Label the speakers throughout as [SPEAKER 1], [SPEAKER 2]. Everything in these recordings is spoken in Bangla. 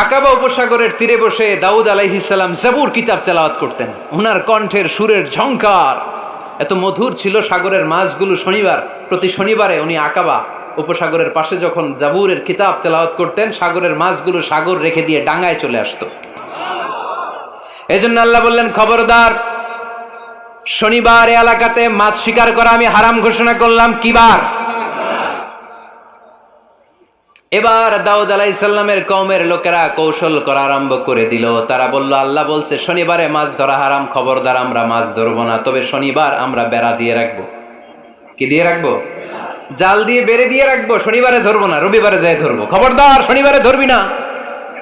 [SPEAKER 1] আকাবা উপসাগরের তীরে বসে দাউদ আলাইহিস সালাম জাবুর কিতাব তেলাওয়াত করতেন। ওনার কণ্ঠের সুরের ঝংকার এত মধুর ছিল, সাগরের মাছগুলো প্রতি শনিবারে উনি আকাবা উপসাগরের পাশে যখন জাবুরের কিতাব তেলাওয়াত করতেন, সাগরের মাছগুলো সাগর রেখে দিয়ে ডাঙায় চলে আসতো। এজন্য আল্লাহ বললেন, খবরদার, শনিবার এলাকাতে মাছ শিকার করা আমি হারাম ঘোষণা করলাম। কিবার? এবার দাউদ আলাইহিস সালামের কওমের লোকেরা কৌশল করা আরম্ভ করে দিল। তারা বলল, আল্লাহ বলছে শনিবারে মাছ ধরা হারাম, খবরদার আমরা মাছ ধরবো না, তবে শনিবার আমরা বেড়া দিয়ে রাখবো। কি দিয়ে রাখবো? জাল দিয়ে বেড়ে দিয়ে রাখবো। শনিবারে ধরবো না, রবিবারে যাই ধরবো। খবরদার, শনিবারে ধরবি না,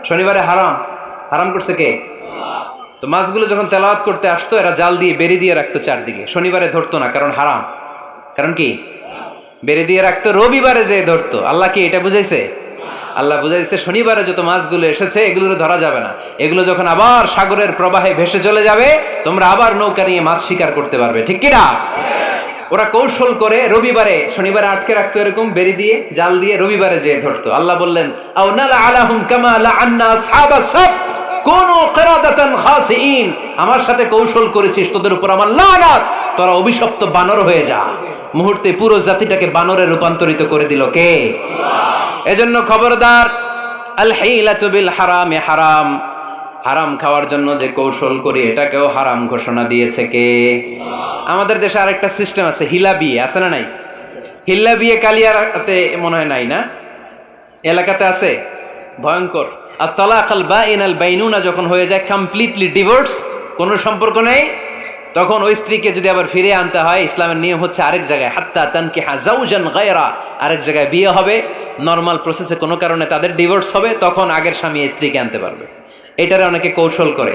[SPEAKER 1] শনিবারে হারাম। হারাম করছে কে? তো মাছগুলো যখন তেলাওয়াত করতে আসতো, এরা জাল দিয়ে বেড়ে দিয়ে রাখতো চারদিকে, শনিবারে ধরতো না, কারণ হারাম। কারণ কি? বেড়ে দিয়ে রাখতো, রবিবারে যে ধরতো। আল্লাহ কি এটা বুঝাইছে? আল্লাহ বুঝাইছে শনিবারে যত মাছগুলো এসেছে এগুলো ধরা যাবে না, এগুলো যখন আবার সাগরের প্রবাহে ভেসে চলে যাবে, তোমরা আবার নৌকা নিয়ে মাছ শিকার করতে পারবে। ঠিক কিনা? ওরা কৌশল করে রবিবারে, শনিবারে আটকে রাখতো এরকম বেড়ে দিয়ে, জাল দিয়ে, রবিবারে যেয়ে ধরতো। আল্লাহ বললেন, আও নালা আলাহুম কামা লাআন্না আসহাবাস সাবত কুনু কিরাদাতান খাসিইন। আমার সাথে কৌশল করেছিস, তোদের উপর আমার লানাত, তোরা অভিশপ্ত বানর হয়ে যা। মুহূর্তে পুরো জাতিটাকে বানরে রূপান্তরিত করে দিল কে? আল্লাহ। এজন্য খবরদার, আল হিলাতু বিল হারামে হারাম। হারাম খাওয়ার জন্য যে কৌশল করি এটাকেও হারাম ঘোষণা দিয়েছে কে? আমাদের দেশে আরেকটা সিস্টেম আছে, হিলা বিয়ে আছে না নাই? হিল্লা বিয়ে কালিয়াতে মনে হয় নাই না? এলাকাতে আছে, ভয়ঙ্কর। আর তালাক আল বাইন আল বাইনুনা যখন হয়ে যায় কমপ্লিটলি ডিভোর্স, কোনো সম্পর্ক নেই, তখন ওই স্ত্রীকে যদি আবার ফিরে আনতে হয়, ইসলামের নিয়ম হচ্ছে আরেক জায়গায়, হাত্তা তানকিহা যাওজান গায়রা, আরেক জায়গায় বিয়ে হবে, নর্মাল প্রসেসে কোনো কারণে তাদের ডিভোর্স হবে, তখন আগের স্বামী স্ত্রীকে আনতে পারবে। এটারে অনেকে কৌশল করে,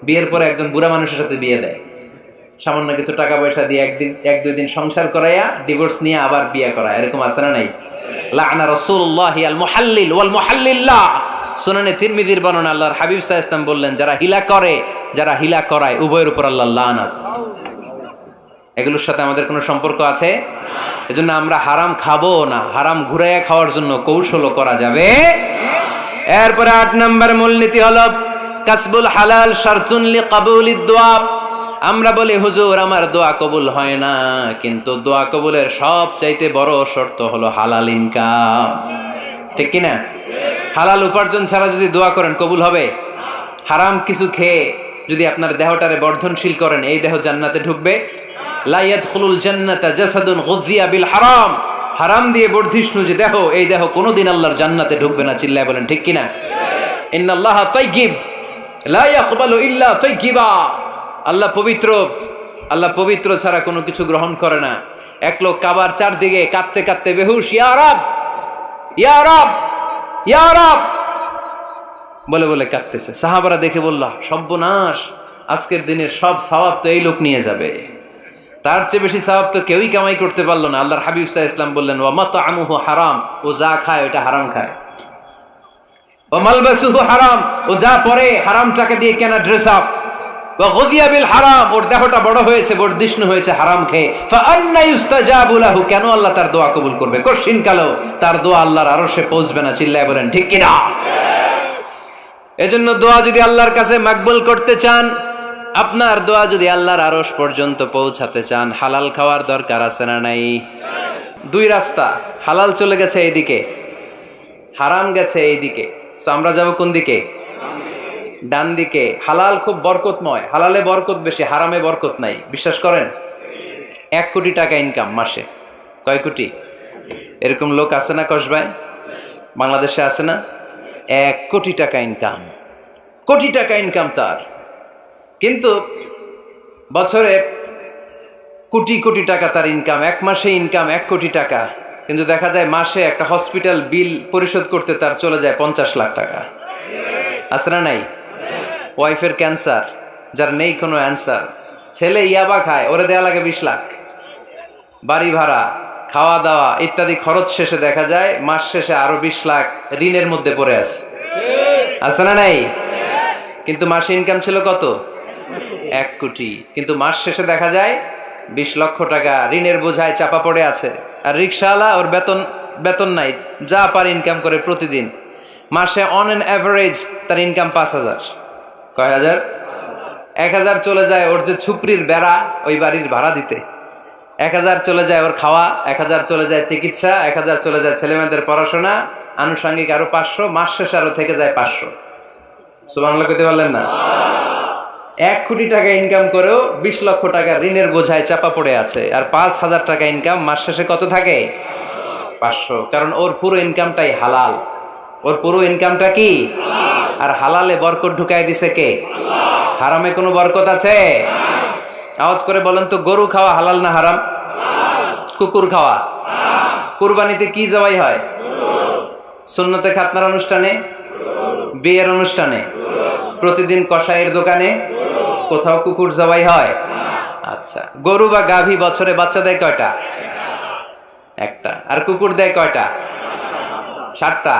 [SPEAKER 1] বিয়ের পরে একজন বুড়া মানুষের সাথে বিয়ে দেয়, সামান্য কিছু টাকা পয়সা দিয়ে এক দুই দিন সংসার করাইয়া ডিভোর্স নিয়ে আবার বিয়ে করায়। এরকম আছে না নাই? লাআনা রাসূলুল্লাহি আল মুহাল্লিল ওয়াল মুহাল্লিল্লাহ। সুনানে তিরমিজির বর্ণনা, আল্লাহর হাবিব সাল্লাল্লাহু আলাইহি ওয়াসাল্লাম বললেন, যারা হিলা করে, যারা হিলা করায়, উভয়ের উপর আল্লাহর লানাত। এগুলোর সাথে আমাদের কোনো সম্পর্ক আছে? এজন্য আমরা হারাম খাবো না, হারাম ঘুরাইয়া খাওয়ার জন্য কৌশলও করা যাবে। এরপরে 8 নম্বর মূলনীতি হলো কাসবুল হালাল শারতুন লিকাবুলিদ দুআ। আমরা বলি, হুজুর আমার দোয়া কবুল হয় না, কিন্তু দোয়া কবুলের সবচাইতে বড় শর্ত হলো হালাল ইনকাম। ঠিক কিনা? হালাল উপার্জন ছাড়া যদি দোয়া করেন কবুল হবে? হারাম কিছু খেয়ে যদি আপনার দেহটারে বর্ধনশীল করেন, এই দেহ জান্নাতে ঢুকবে? লা ইয়াদখুলুল জান্নাতা জাসাদুন গুযিয়া বিল হারাম। হারাম দিয়ে বর্ধিষ্ণু যে দেহ, এই দেহ কোনোদিন আল্লাহর জান্নাতে ঢুকবে না। চিল্লায় বলেন ঠিক কিনা? ইন্নাল্লাহা তাইয়্যিব লা ইয়াকবালু ইল্লা তাইয়্যিবা। আল্লাহ পবিত্র, আল্লাহ পবিত্র ছাড়া কোনো কিছু গ্রহণ করে না। এক লোক কাবার চারদিকে কাঁদতে কাঁদতে বেহুশ, ইয়া রাব, ইয়া রাব, ইয়া রাব বলে বলে কাঁদতেছে। সাহাবারা দেখে বলল, সর্বনাশ, আজকের দিনের সব সওয়াব তো এই লোক নিয়ে যাবে, তার চেয়ে বেশি সওয়াব তো কেউই কামাই করতে পারলো না। আল্লাহর হাবিব সাল্লাল্লাহু আলাইহি ওয়াসাল্লাম বললেন, ওয়া মাতআমুহু হারাম, ও যা খায় ওটা হারাম খায়। ওয়া মালবাসুহু হারাম, ও যা পরে হারাম টাকা দিয়ে কেনা ড্রেস আপ। ওয়া গুযিয়া বিল হারাম, ওর দেহটা বড় হয়েছে, বর্ধিষ্ণু হয়েছে হারাম খেয়ে। ফা আন্না ইউস্তাজাবু লাহু, কেন আল্লাহ তার দোয়া কবুল করবে? কঠিন কালো তার দোয়া আল্লাহর আরশে পৌঁছবে না। চিল্লায় বলেন ঠিক কিনা? এজন্য দোয়া যদি আল্লাহর কাছে মাকবুল করতে চান, আপনার দোয়া যদি আল্লাহর আরশ পর্যন্ত পৌঁছাতে চান, হালাল খাওয়ার দরকার আছে না নাই? দুই রাস্তা, হালাল চলে গেছে এইদিকে, হারাম গেছে এইদিকে। সো আমরা যাব কোন দিকে? ডান দিকে। হালাল খুব বরকতময়, হালালে বরকত বেশি, হারামে বরকত নাই। বিশ্বাস করেন? 1 কোটি টাকা ইনকাম মাসে। কয় কোটি? এরকম লোক আছে না কসবায়? বাংলাদেশে আছে না? 1 কোটি টাকা ইনকাম, কোটি টাকা ইনকাম তার, কিন্তু বছরে কোটি কোটি টাকা তার ইনকাম, 1 মাসে ইনকাম 1 কোটি টাকা, কিন্তু দেখা যায় মাসে একটা হসপিটাল বিল পরিশোধ করতে তার চলে যায় 50 লাখ টাকা। আছে না নাই? ওয়াইফের ক্যান্সার, যার নেই কোনো অ্যান্সার, ছেলে ইয়াবা খায়, ওরে দেয়া লাগে 20 লাখ, বাড়ি ভাড়া, খাওয়া দাওয়া ইত্যাদি খরচ শেষে দেখা যায় মাস শেষে আরো 20 লাখ ঋণের মধ্যে পড়ে আছে। আছে না নাই? কিন্তু মাসে ইনকাম ছিল কত? 1 কোটি, কিন্তু মাস শেষে দেখা যায় 20 লক্ষ টাকা ঋণের বোঝায় চাপা পড়ে আছে। আর রিক্সাওয়ালা, ওর বেতন নাই, যা পারে ইনকাম করে প্রতিদিন। মাসে অন অ্যান অ্যাভারেজ তার ইনকাম 5,000। কয় হাজার? 1,000 চলে যায় ওর যে ছুপড়ির বেড়া, ওই বাড়ির ভাড়া দিতে। 1,000 চলে যায় ওর খাওয়া, 1,000 চলে যায় চিকিৎসা, 1,000 চলে যায় ছেলেমেয়েদের পড়াশোনা, আনুষঙ্গিক আরো 500, মাস শেষে আরো থেকে যায় 500। সুবহানাল্লাহ কইতে পারলেন না? 1 কোটি টাকা ইনকাম করেও 20 লক্ষ টাকা ঋণের বোঝায় চাপা পড়ে আছে। আর 5,000 টাকা ইনকাম, মাস শেষে কত থাকে? 500। কারণ ওর পুরো ইনকামটাই হালাল। ওর পুরো ইনকামটা কি? আর হালালে বরকত ঢুকাই দিছে কে? হারামে কোনো বরকত আছে? আওয়াজ করে বলেন তো, গরু খাওয়া হালাল না হারাম? কুকুর খাওয়া? কুরবানিতে কি জবাই হয়? সুন্নতে খাতনার অনুষ্ঠানে, বিয়ের অনুষ্ঠানে, প্রতিদিন কসাইয়ের দোকানে, কোথাও কুকুর জবাই হয়? আচ্ছা, গরু বা গাভী বছরে বাচ্চা দেয় কয়টা? একটা। আর কুকুর দেয় কয়টা? 7টা,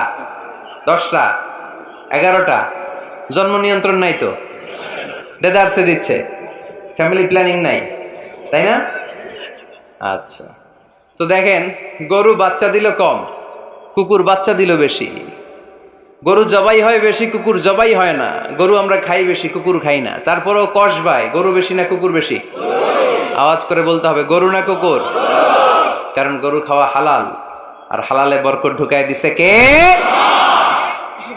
[SPEAKER 1] 10টা, 11টা। জন্ম নিয়ন্ত্রণ নাই তো, দেদারসে দিচ্ছে, ফ্যামিলি প্ল্যানিং নাই, তাই না? আচ্ছা, তো দেখেন, গরু বাচ্চা দিল কম, কুকুর বাচ্চা দিল বেশি। গরু জবাই হয় বেশি, কুকুর জবাই হয় না। গরু আমরা খাই বেশি, কুকুর খাই না। তারপরেও কসবায় গরু বেশি না কুকুর বেশি? আওয়াজ করে বলতে হবে, গরু না কুকুর? কারণ গরু খাওয়া হালাল, আর হালালে বরকত ঢুকাই দিছে কে?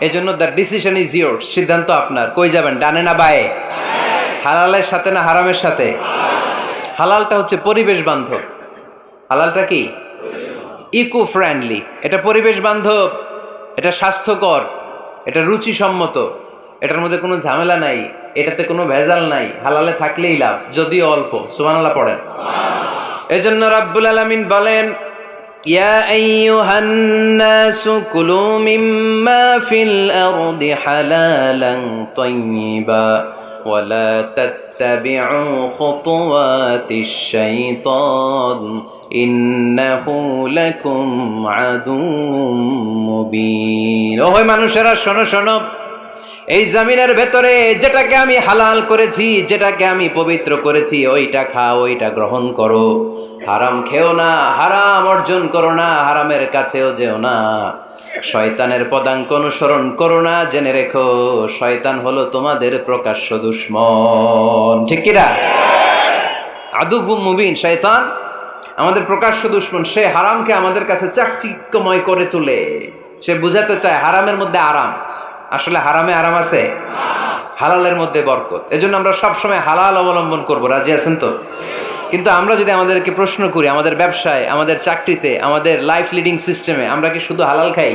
[SPEAKER 1] এজন্য দ্য ডিসিশন ইজ ইয়োরস, সিদ্ধান্ত আপনার। কই যাবেন, ডানে না বায়ে? হালালের সাথে না হারামের সাথে? হালালটা হচ্ছে পরিবেশ বান্ধব। হালালটা কি? Eco friendly. এটা পরিবেশ বান্ধব, এটা স্বাস্থ্যকর, এটা রুচিসম্মত, এটার মধ্যে কোনো ঝামেলা নাই, এটাতে কোনো ভেজাল নাই। হালালে থাকলেই লাভ, যদিও অল্প। সুবহানাল্লাহ পড়েন। এজন্য রাব্বুল আলামিন বলেন, ইয়া আইয়ুহান নাসু কুলু মিম্মা ফিল আরদি হালালান তাইয়্যিবা ওয়া লা তাত্তাবিউ খুতুওয়াতিশ শাইতান ইন্নাহু লাকুম আদুউম মুবিন। ওহে মানুষেরা, শোনো শোনো, এই জমিনের ভেতরে যেটাকে আমি হালাল করেছি, যেটাকে আমি পবিত্র করেছি, ওইটা খাও, ওইটা গ্রহণ করো। হারাম খেও না, হারাম অর্জন করো না, হারামের কাছেও যেও না। শয়তানের পদাঙ্ক অনুসরণ করো না। জেনে রেখো, শয়তান হলো তোমাদের প্রকাশ্য দুশমন। ঠিক কিনা? আদুউম মুবিন। শয়তান আমাদের প্রকাশ্য দুশমন। সে হারামকে আমাদের কাছে চাকচিক্যময় করে তুলে। সে বুঝাতে চায় হারামের মধ্যে আরাম। আসলে হারামে আরাম আছে, হালালের মধ্যে বরকত। এজন্য আমরা সবসময় হালাল অবলম্বন করব। রাজি আছেন তো? কিন্তু আমরা যদি আমাদেরকে প্রশ্ন করি, আমাদের ব্যবসায়, আমাদের চাকরিতে, আমাদের লাইফ লিডিং সিস্টেমে আমরা কি শুধু হালাল খাই?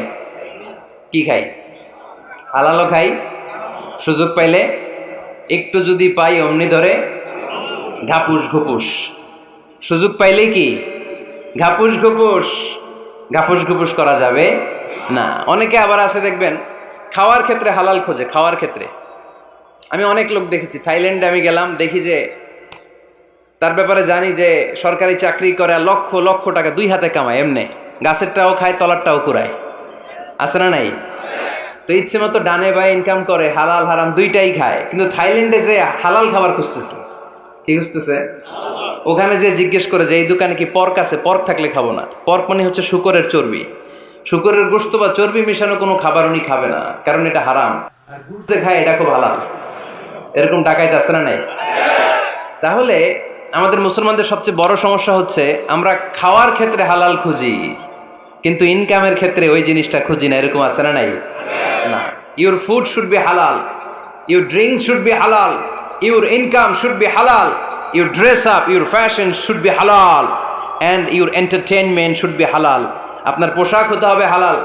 [SPEAKER 1] কি খাই? হালালও খাই, সুযোগ পাইলে একটু যদি পাই অমনি ধরে ঘাপুস ঘুপুস। সুযোগ পাইলেই কি ঘাপুস ঘুপুস? ঘাপুস ঘুপুস করা যাবে না। অনেকে আবার আছে দেখবেন, খাওয়ার ক্ষেত্রে হালাল খোঁজে। খাওয়ার ক্ষেত্রে আমি অনেক লোক দেখেছি। থাইল্যান্ডে আমি গেলাম, দেখি যে তার ব্যাপারে জানি যে সরকারি চাকরি করে, লক্ষ লক্ষ টাকা 2 হাতে কামায়। এমনি গাছেরটাও খায়, তলারটাও কুড়ায়। আছে না নাই? তো ইচ্ছে মতো ডানে বায়ে ইনকাম করে, হালাল হারাম দুইটাই খায়। কিন্তু থাইল্যান্ডে যে হালাল খাবার খুঁজতেছে। কি খুঁজতেছে? ওখানে যে জিজ্ঞেস করে যে এই দোকানে কি পর্ক আছে? পর্ক থাকলে খাবো না। পর্ক মানে হচ্ছে শুকরের চর্বি। শুকরের গোশত বা চর্বি মিশানো কোনো খাবার উনি খাবে না, কারণ এটা হারাম। আর ঘুরতে খায়, এটা খুব হালাল। এরকম ডাকাইতে আছে না নাই? তাহলে আমাদের মুসলমানদের সবচেয়ে বড় সমস্যা হচ্ছে আমরা খাওয়ার ক্ষেত্রে হালাল খুঁজি, কিন্তু ইনকামের ক্ষেত্রে ওই জিনিসটা খুঁজি না। এরকম আছে না নাই? না। Your food should be halal, your drinks should be halal, your income should be halal, your dress up, your fashion should be halal, and your entertainment should be halal. আপনার পোশাক হতে হবে হালাল,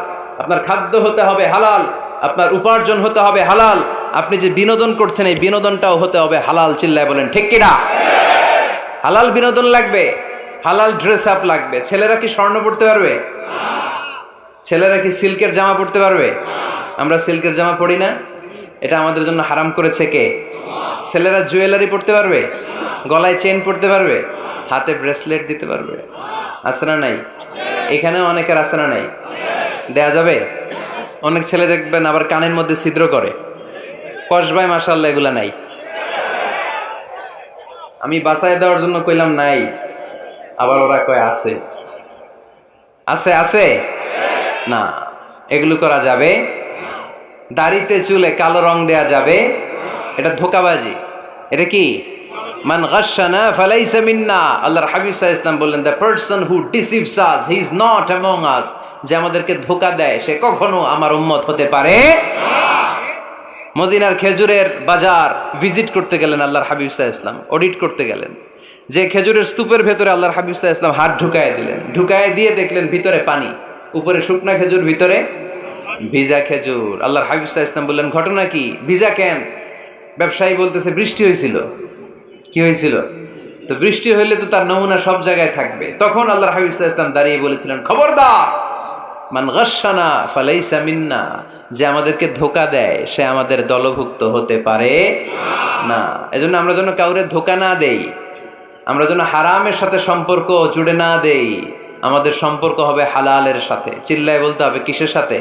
[SPEAKER 1] আপনার খাদ্য হতে হবে হালাল, আপনার উপার্জন হতে হবে হালাল, আপনি যে বিনোদন করছেন এই বিনোদনটাও হতে হবে হালাল। চিল্লায় বলেন ঠিক কিনা? হালাল বিনোদন লাগবে, হালাল ড্রেস আপ লাগবে। ছেলেরা কি স্বর্ণ পড়তে পারবে? ছেলেরা কি সিল্কের জামা পড়তে পারবে? আমরা সিল্কের জামা পড়ি না, এটা আমাদের জন্য হারাম করেছে কে? ছেলেরা জুয়েলারি পড়তে পারবে? গলায় চেন পড়তে পারবে? হাতে ব্রেসলেট দিতে পারবে? আছে না নাই? এখানেও অনেকের আছে না নাই? দেয়া যাবে? অনেক ছেলে দেখবেন আবার কানের মধ্যে ছিদ্র করে। কসবায় মাশাআল্লাহ এগুলা নাই। আমি বাঁচায় দেওয়ার জন্য কইলাম নাই, আবার ওরা কয় আছে। আছে আছে না, এগুলো করা যাবে দাড়িতে চুলে কালো রং দেয়া যাবে, এটা ধোঁকাবাজি। এটা কি? মান গাশশানা ফালাইসা মিন্না। আল্লাহর হাবিব সাল্লাল্লাহু আলাইহি ওয়াসাল্লাম বললেন, the person who deceives us he is not among আস। যে আমাদেরকে ধোঁকা দেয় সে কখনো আমার উম্মত হতে পারে না। মদিনার খেজুরের বাজার ভিজিট করতে গেলেন আল্লাহর হাবিব সাল্লাল্লাহু আলাইহি ওয়াসাল্লাম, অডিট করতে গেলেন। যে খেজুরের স্তূপের ভেতরে আল্লাহর হাবিব সাল্লাল্লাহু আলাইহি ওয়াসাল্লাম হাত ঢুকায় দিলেন, ঢুকায় দিয়ে দেখলেন ভিতরে পানি, উপরে শুকনা খেজুর, ভিতরে ভিজা খেজুর। আল্লাহর হাবিব সাল্লাল্লাহু আলাইহি ওয়াসাল্লাম বললেন, ঘটনা কি? ভিজা কেন? ব্যবসায়ী বলতেছে, বৃষ্টি হয়েছিল। কি হয়েছিল? তো বৃষ্টি হইলে তো তার নমুনা সব জায়গায় থাকবে। তখন আল্লাহর হাবিব সাল্লাল্লাহু আলাইহি ওয়াসাল্লাম দাঁড়িয়ে বলেছিলেন, খবরদার, মান গাশশানা ফালাইসা মিন্না। যে আমাদেরকে ধোঁকা দেয় সে আমাদের দলভুক্ত হতে পারে না। এজন্য আমরা যেন কাউরে ধোঁকা না দেই, আমরা যেন হারামের সাথে সম্পর্ক জুড়ে না দেই। আমাদের সম্পর্ক হবে হালালের সাথে। চিল্লায় বলতে হবে, কিসের সাথে?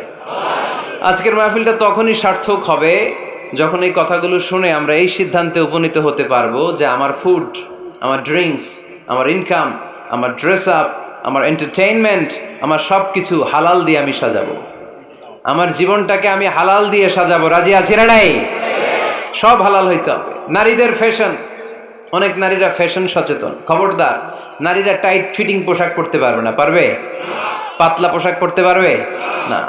[SPEAKER 1] আজকের মাহফিলটা তখনই সার্থক হবে যখন এই কথাগুলো শুনে আমরা এই সিদ্ধান্তে উপনীত হতে পারবো যে আমার ফুড, আমার ড্রিঙ্কস, আমার ইনকাম, আমার ড্রেস আপ, আমার এন্টারটেইনমেন্ট, আমার সব কিছু হালাল দিয়ে আমি সাজাবো। আমার জীবনটাকে আমি হালাল দিয়ে সাজাবো। রাজি আছি না নাই? সব হালাল হইতে হবে। নারীদের ফ্যাশন, অনেক নারীরা ফ্যাশন সচেতন। খবরদার, নারীরা টাইট ফিটিং পোশাক পরতে পারবে না। পারবে? পাতলা পোশাক পরতে পারবে না।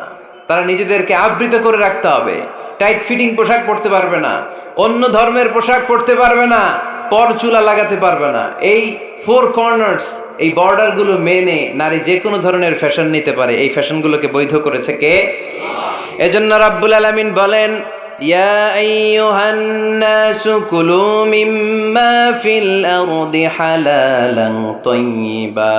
[SPEAKER 1] তারা নিজেদেরকে আবৃত করে রাখতে হবে। টাইট ফিটিং পোশাক পরতে পারবে না, অন্য ধর্মের পোশাক পরতে পারবে না, পর চুলা লাগাতে পারবে না। এই ফোর কর্নার্স, এই বর্ডারগুলো মেনে নারী যে কোনো ধরনের ফ্যাশন নিতে পারে। এই ফ্যাশনগুলোকে বৈধ করেছে কে? এজন্য রাব্বুল আলামিন বলেন, ইয়া আইয়ুহান নাসু কুলু মিম্মা ফিল আরদি হালালান তাইয়্যিবা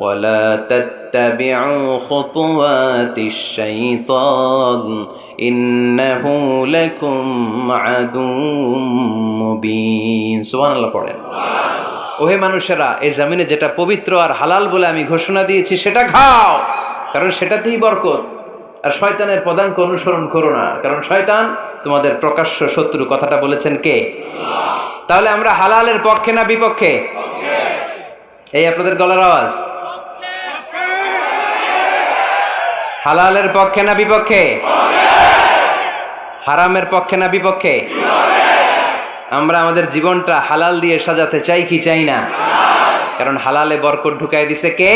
[SPEAKER 1] ওয়ালা তাত্তাবিউ খুতুওয়াতিশ শাইতান ইন্নাহু লাকুম আদুউম মুবিন। সুবহানাল্লাহ পড়েন। ওহে মানুষেরা, এই জমিনে যেটা পবিত্র আর হালাল বলে আমি ঘোষণা দিয়েছি সেটা খাও, কারণ সেটাতেই বরকত। আর শয়তানের পদাঙ্ক অনুসরণ করো না, কারণ শয়তান তোমাদের প্রকাশ্য শত্রু। কথাটা বলেছেন কে? তাহলে আমরা হালালের পক্ষে না বিপক্ষে? এই আপনাদের গলার আওয়াজ। হালালের পক্ষে না বিপক্ষে? হারামের পক্ষে না বিপক্ষে? আমরা আমাদের জীবনটা হালাল দিয়ে সাজাতে চাই কি চাই না? কারণ হালালে বরকত ঢুকাই দিছে কে?